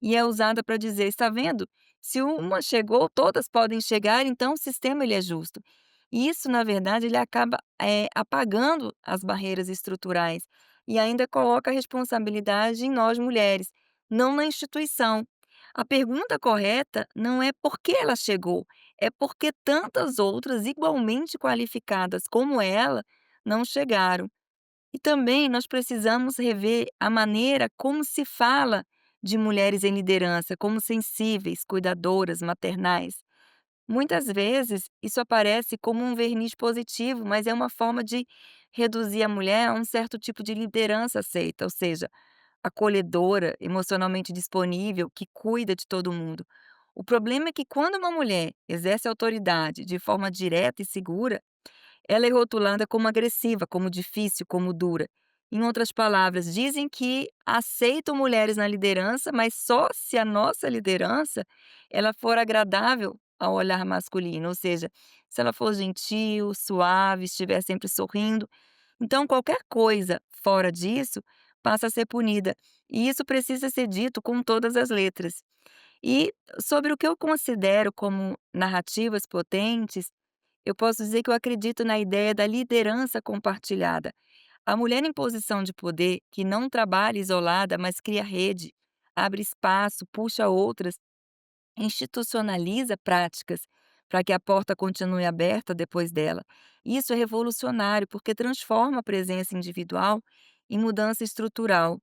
e é usada para dizer, está vendo? Se uma chegou, todas podem chegar, então o sistema ele é justo. E isso, na verdade, ele acaba apagando as barreiras estruturais e ainda coloca a responsabilidade em nós mulheres, não na instituição. A pergunta correta não é por que ela chegou, é porque tantas outras igualmente qualificadas como ela não chegaram. E também nós precisamos rever a maneira como se fala de mulheres em liderança, como sensíveis, cuidadoras, maternais. Muitas vezes isso aparece como um verniz positivo, mas é uma forma de reduzir a mulher a um certo tipo de liderança aceita, ou seja, acolhedora, emocionalmente disponível, que cuida de todo mundo. O problema é que quando uma mulher exerce autoridade de forma direta e segura, ela é rotulada como agressiva, como difícil, como dura. Em outras palavras, dizem que aceitam mulheres na liderança, mas só se a nossa liderança ela for agradável ao olhar masculino, ou seja, se ela for gentil, suave, estiver sempre sorrindo. Então, qualquer coisa fora disso passa a ser punida. E isso precisa ser dito com todas as letras. E sobre o que eu considero como narrativas potentes, eu posso dizer que eu acredito na ideia da liderança compartilhada. A mulher em posição de poder que não trabalha isolada, mas cria rede, abre espaço, puxa outras, institucionaliza práticas para que a porta continue aberta depois dela. Isso é revolucionário porque transforma a presença individual em mudança estrutural.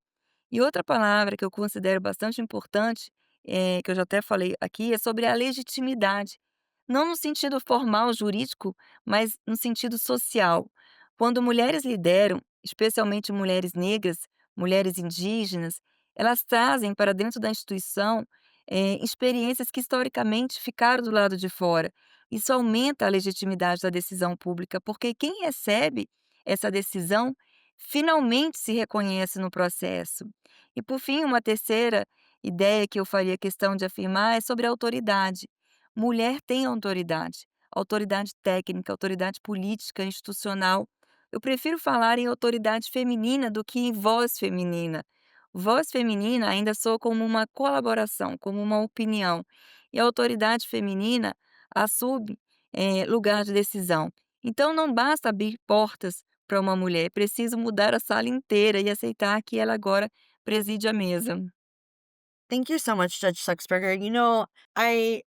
E outra palavra que eu considero bastante importante, que eu já até falei aqui, é sobre a legitimidade. Não no sentido formal, jurídico, mas no sentido social. Quando mulheres lideram, especialmente mulheres negras, mulheres indígenas, elas trazem para dentro da instituição experiências que historicamente ficaram do lado de fora. Isso aumenta a legitimidade da decisão pública, porque quem recebe essa decisão finalmente se reconhece no processo. E, por fim, uma terceira ideia que eu faria questão de afirmar é sobre a autoridade. Mulher tem autoridade, autoridade técnica, autoridade política, institucional. Eu prefiro falar em autoridade feminina do que em voz feminina. Voz feminina ainda soa como uma colaboração, como uma opinião. E a autoridade feminina assume lugar de decisão. Então não basta abrir portas para uma mulher, é preciso mudar a sala inteira e aceitar que ela agora preside a mesa. Thank you so much, Judge Suxberger. I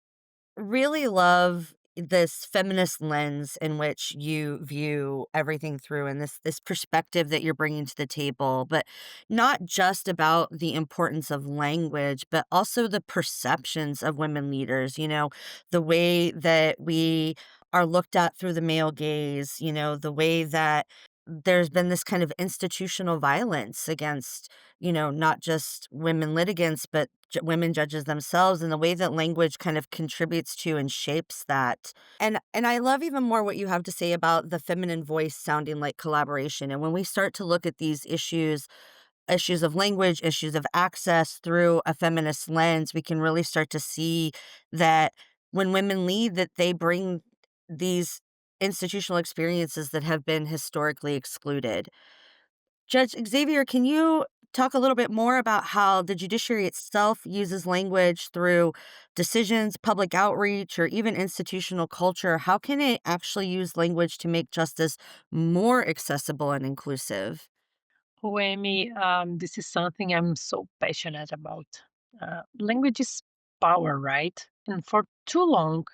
really love this feminist lens in which you view everything through, and this perspective that you're bringing to the table, but not just about the importance of language, but also the perceptions of women leaders, the way that we are looked at through the male gaze, the way that there's been this kind of institutional violence against, not just women litigants, but women judges themselves, and the way that language kind of contributes to and shapes that. And I love even more what you have to say about the feminine voice sounding like collaboration. And when we start to look at these issues of language, issues of access through a feminist lens, we can really start to see that when women lead, that they bring these institutional experiences that have been historically excluded. Judge Xavier, can you talk a little bit more about how the judiciary itself uses language through decisions, public outreach, or even institutional culture? How can it actually use language to make justice more accessible and inclusive? Oh, Amy, this is something I'm so passionate about. Language is power, right? And for too long,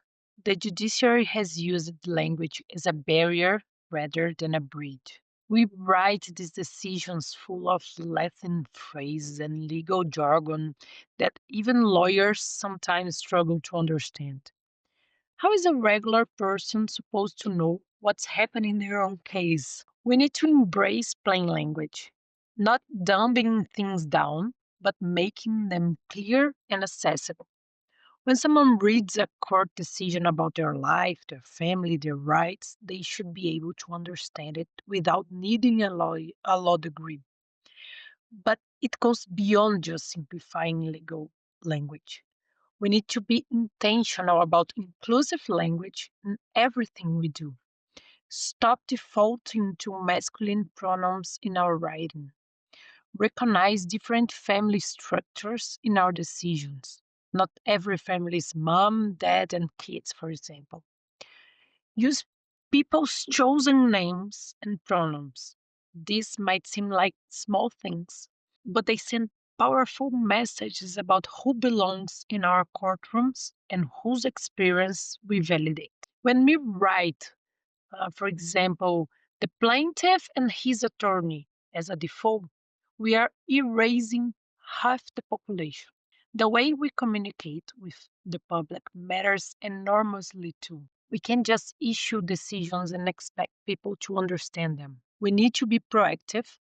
the judiciary has used language as a barrier rather than a bridge. We write these decisions full of Latin phrases and legal jargon that even lawyers sometimes struggle to understand. How is a regular person supposed to know what's happening in their own case? We need to embrace plain language, not dumbing things down, but making them clear and accessible. When someone reads a court decision about their life, their family, their rights, they should be able to understand it without needing a law degree. But it goes beyond just simplifying legal language. We need to be intentional about inclusive language in everything we do. Stop defaulting to masculine pronouns in our writing. Recognize different family structures in our decisions. Not every family is mom, dad, and kids, for example. Use people's chosen names and pronouns. These might seem like small things, but they send powerful messages about who belongs in our courtrooms and whose experience we validate. When we write, for example, the plaintiff and his attorney as a default, we are erasing half the population. The way we communicate with the public matters enormously too. We can't just issue decisions and expect people to understand them. We need to be proactive,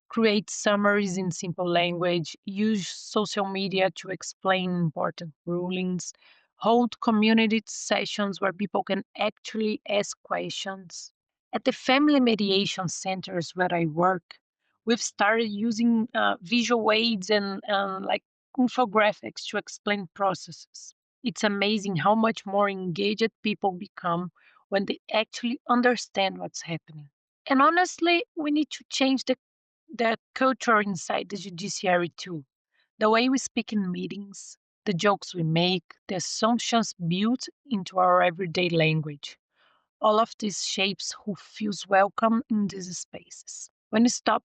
create summaries in simple language, use social media to explain important rulings, hold community sessions where people can actually ask questions. At the family mediation centers where I work, we've started using visual aids and like infographics to explain processes. It's amazing how much more engaged people become when they actually understand what's happening. And honestly, we need to change the culture inside the judiciary too. The way we speak in meetings, the jokes we make, the assumptions built into our everyday language. All of this shapes who feels welcome in these spaces. When we stop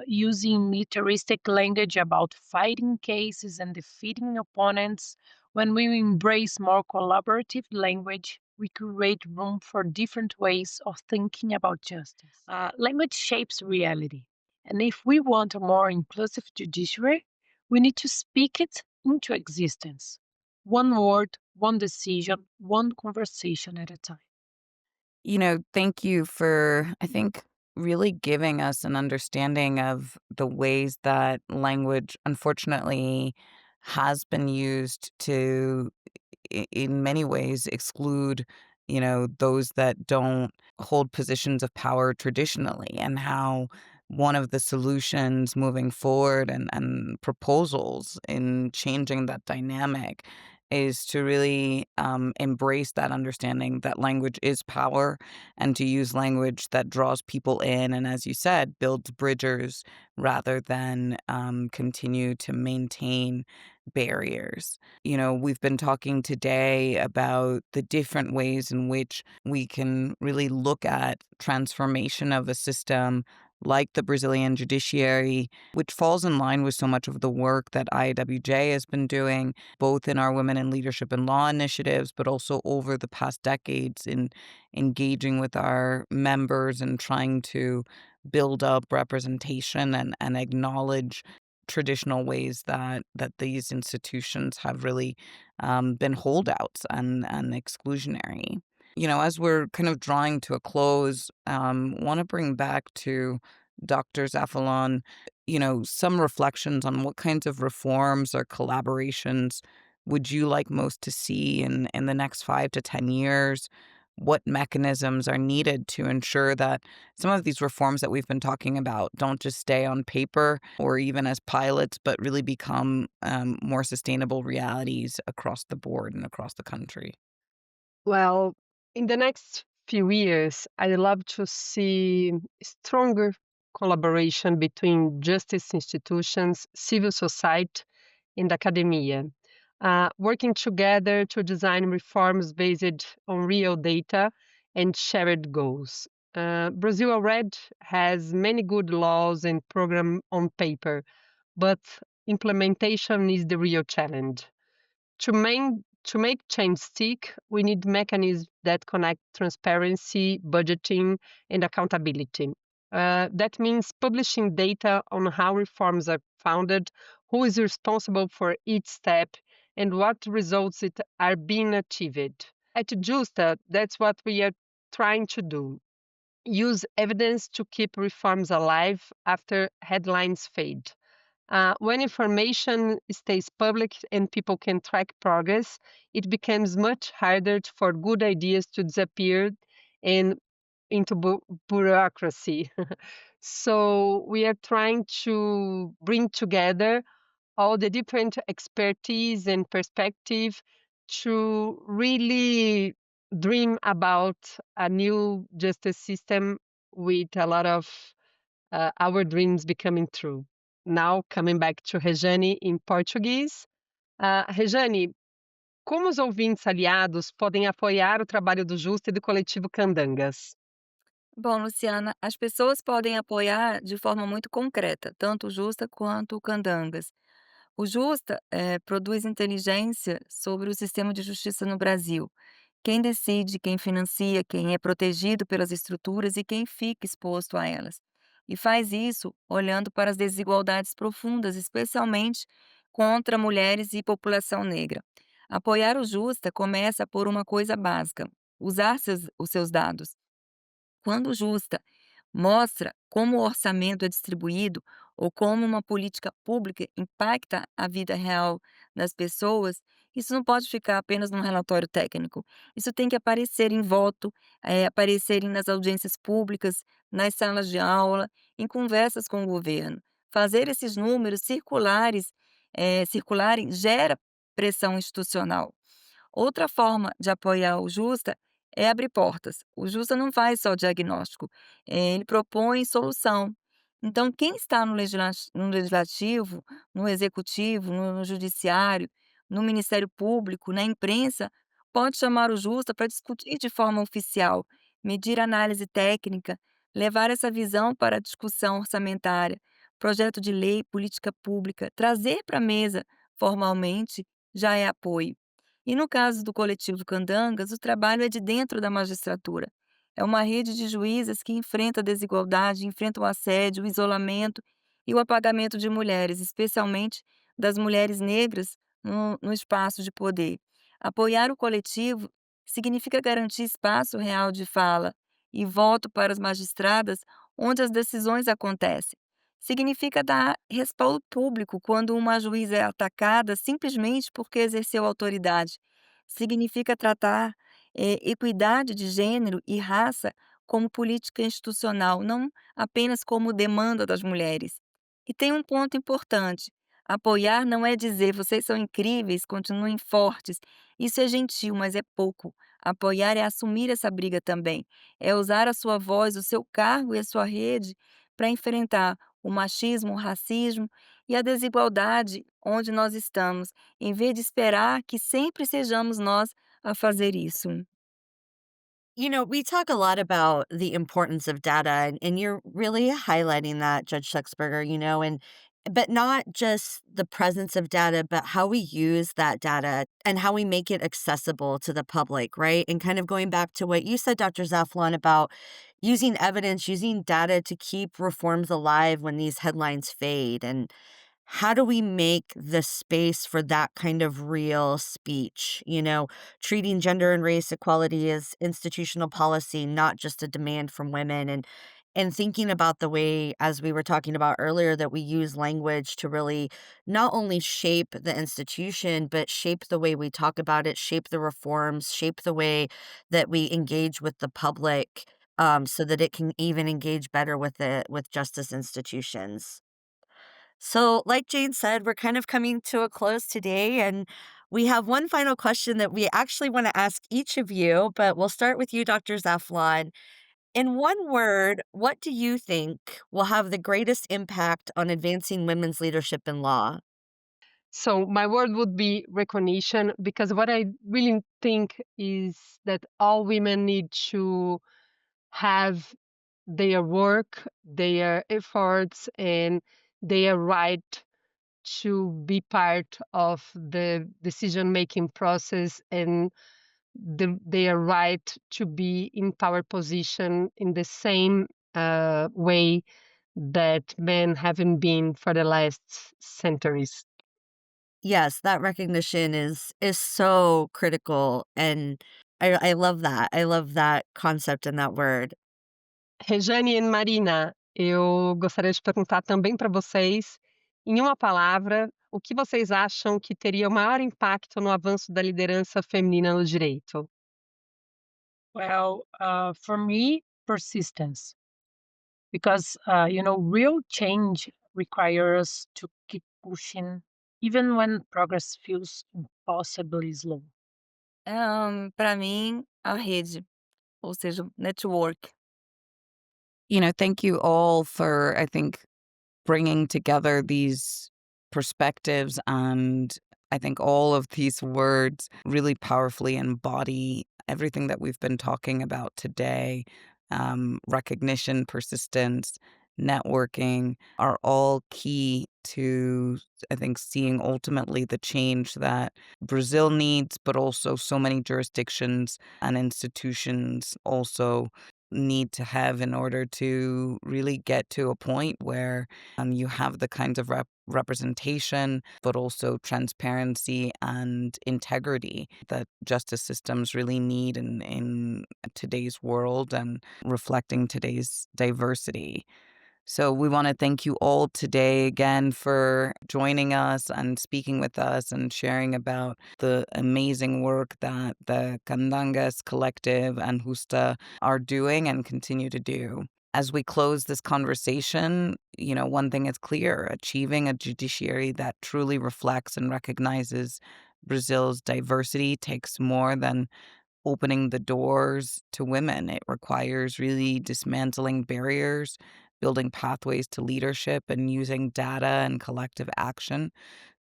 using militaristic language about fighting cases and defeating opponents, when we embrace more collaborative language, we create room for different ways of thinking about justice. Language shapes reality. And if we want a more inclusive judiciary, we need to speak it into existence. One word, one decision, one conversation at a time. Thank you for, I think, really giving us an understanding of the ways that language, unfortunately, has been used to, in many ways, exclude, those that don't hold positions of power traditionally, and how one of the solutions moving forward and proposals in changing that dynamic is to really embrace that understanding that language is power, and to use language that draws people in and, as you said, builds bridges rather than continue to maintain barriers. We've been talking today about the different ways in which we can really look at transformation of a system like the Brazilian judiciary, which falls in line with so much of the work that IWJ has been doing, both in our Women in Leadership and Law initiatives, but also over the past decades in engaging with our members and trying to build up representation and acknowledge traditional ways that these institutions have really been holdouts and exclusionary. As we're kind of drawing to a close, want to bring back to Dr. Zafalon, some reflections on what kinds of reforms or collaborations would you like most to see in the next 5 to 10 years? What mechanisms are needed to ensure that some of these reforms that we've been talking about don't just stay on paper or even as pilots, but really become more sustainable realities across the board and across the country? Well, in the next few years, I'd love to see stronger collaboration between justice institutions, civil society, and academia, working together to design reforms based on real data and shared goals. Brazil already has many good laws and programs on paper, but implementation is the real challenge. To make change stick, we need mechanisms that connect transparency, budgeting, and accountability. That means publishing data on how reforms are funded, who is responsible for each step, and what results are being achieved. At Justa, that's what we are trying to do. Use evidence to keep reforms alive after headlines fade. When information stays public and people can track progress, it becomes much harder for good ideas to disappear and into bureaucracy. So we are trying to bring together all the different expertise and perspective to really dream about a new justice system with a lot of our dreams becoming true. Now, coming back to Rejane em português. Rejane, como os ouvintes aliados podem apoiar o trabalho do Justa e do coletivo Candangas? Bom, Luciana, as pessoas podem apoiar de forma muito concreta, tanto o Justa quanto o Candangas. O Justa produz inteligência sobre o sistema de justiça no Brasil. Quem decide, quem financia, quem é protegido pelas estruturas e quem fica exposto a elas. E faz isso olhando para as desigualdades profundas, especialmente contra mulheres e população negra. Apoiar o Justa começa por uma coisa básica: usar os seus dados. Quando justa, mostra como o orçamento é distribuído ou como uma política pública impacta a vida real das pessoas, isso não pode ficar apenas num relatório técnico. Isso tem que aparecer em voto, aparecerem nas audiências públicas, nas salas de aula, em conversas com o governo. Fazer esses números circularem gera pressão institucional. Outra forma de apoiar o Justa é abrir portas. O Justa não faz só diagnóstico, ele propõe solução. Então, quem está no legislativo, no executivo, no judiciário, no Ministério Público, na imprensa, pode chamar o Justa para discutir de forma oficial, medir análise técnica, levar essa visão para a discussão orçamentária, projeto de lei, política pública, trazer para a mesa formalmente já é apoio. E no caso do coletivo Candangas, o trabalho é de dentro da magistratura. É uma rede de juízes que enfrenta a desigualdade, enfrenta o assédio, o isolamento e o apagamento de mulheres, especialmente das mulheres negras no espaço de poder. Apoiar o coletivo significa garantir espaço real de fala e voto para as magistradas onde as decisões acontecem. Significa dar respaldo público quando uma juíza é atacada simplesmente porque exerceu autoridade. Significa tratar equidade de gênero e raça como política institucional, não apenas como demanda das mulheres. E tem um ponto importante: apoiar não é dizer vocês são incríveis, continuem fortes. Isso é gentil, mas é pouco. Apoiar é assumir essa briga também, é usar a sua voz, o seu cargo e a sua rede para enfrentar o machismo, o racismo e a desigualdade onde nós estamos, em vez de esperar que sempre sejamos nós a fazer isso. We talk a lot about the importance of data, and you're really highlighting that, Judge Schuxberger, and but not just the presence of data, but how we use that data and how we make it accessible to the public, right? And kind of going back to what you said, Dr. Zaflan, about using evidence, using data to keep reforms alive when these headlines fade. And how do we make the space for that kind of real speech? Treating gender and race equality as institutional policy, not just a demand from women, and thinking about the way, as we were talking about earlier, that we use language to really not only shape the institution, but shape the way we talk about it, shape the reforms, shape the way that we engage with the public, so that it can even engage better with justice institutions. So, like Jane said, we're kind of coming to a close today, and we have one final question that we actually want to ask each of you, but we'll start with you, Dr. Zaflan. In one word, what do you think will have the greatest impact on advancing women's leadership in law? So my word would be recognition, because what I really think is that all women need to have their work, their efforts, and their right to be part of the decision making process, and their right to be in power position in the same way that men haven't been for the last centuries. Yes, that recognition is so critical, and I love that. I love that concept and that word. Rejane e Marina, eu gostaria de perguntar também para vocês, em uma palavra, o que vocês acham que teria o maior impacto no avanço da liderança feminina no direito? Well, for me, persistence, because real change requires us to keep pushing, even when progress feels impossibly slow. Para mim, a rede, ou seja, o network. Thank you all for, I think, bringing together these perspectives. And I think all of these words really powerfully embody everything that we've been talking about today. Recognition, persistence, networking are all key to, I think, seeing ultimately the change that Brazil needs, but also so many jurisdictions and institutions also need to have in order to really get to a point where you have the kinds of representation, but also transparency and integrity that justice systems really need in today's world and reflecting today's diversity. So we want to thank you all today again for joining us and speaking with us and sharing about the amazing work that the Candangas Collective and Justa are doing and continue to do. As we close this conversation, one thing is clear: achieving a judiciary that truly reflects and recognizes Brazil's diversity takes more than opening the doors to women. It requires really dismantling barriers, building pathways to leadership, and using data and collective action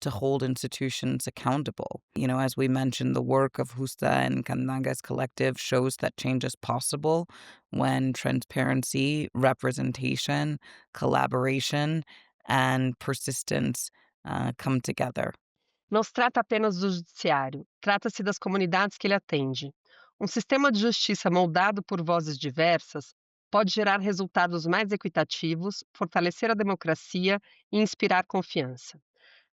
to hold institutions accountable. As we mentioned, the work of Justa and Candangas Collective shows that change is possible when transparency, representation, collaboration, and persistence come together. Não se trata apenas do judiciário, trata-se das comunidades que ele atende. Um sistema de justiça moldado por vozes diversas pode gerar resultados mais equitativos, fortalecer a democracia e inspirar confiança.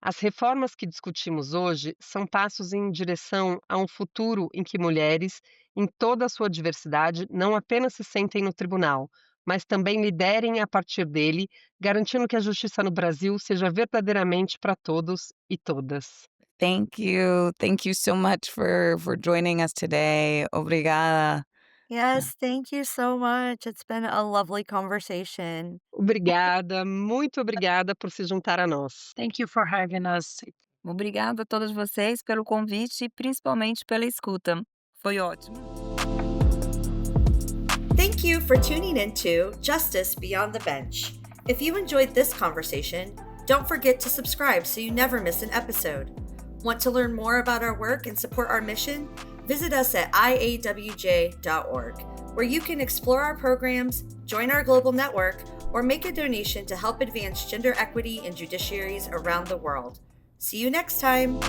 As reformas que discutimos hoje são passos em direção a um futuro em que mulheres, em toda a sua diversidade, não apenas se sentem no tribunal, mas também liderem a partir dele, garantindo que a justiça no Brasil seja verdadeiramente para todos e todas. Thank you. Thank you so much for joining us today. Obrigada. Yes, thank you so much. It's been a lovely conversation. Obrigada, muito obrigada por se juntar a nós. Thank you for having us. Obrigada a todas vocês pelo convite e principalmente pela escuta. Foi ótimo. Thank you for tuning into Justice Beyond the Bench. If you enjoyed this conversation, don't forget to subscribe so you never miss an episode. Want to learn more about our work and support our mission? Visit us at iawj.org, where you can explore our programs, join our global network, or make a donation to help advance gender equity in judiciaries around the world. See you next time!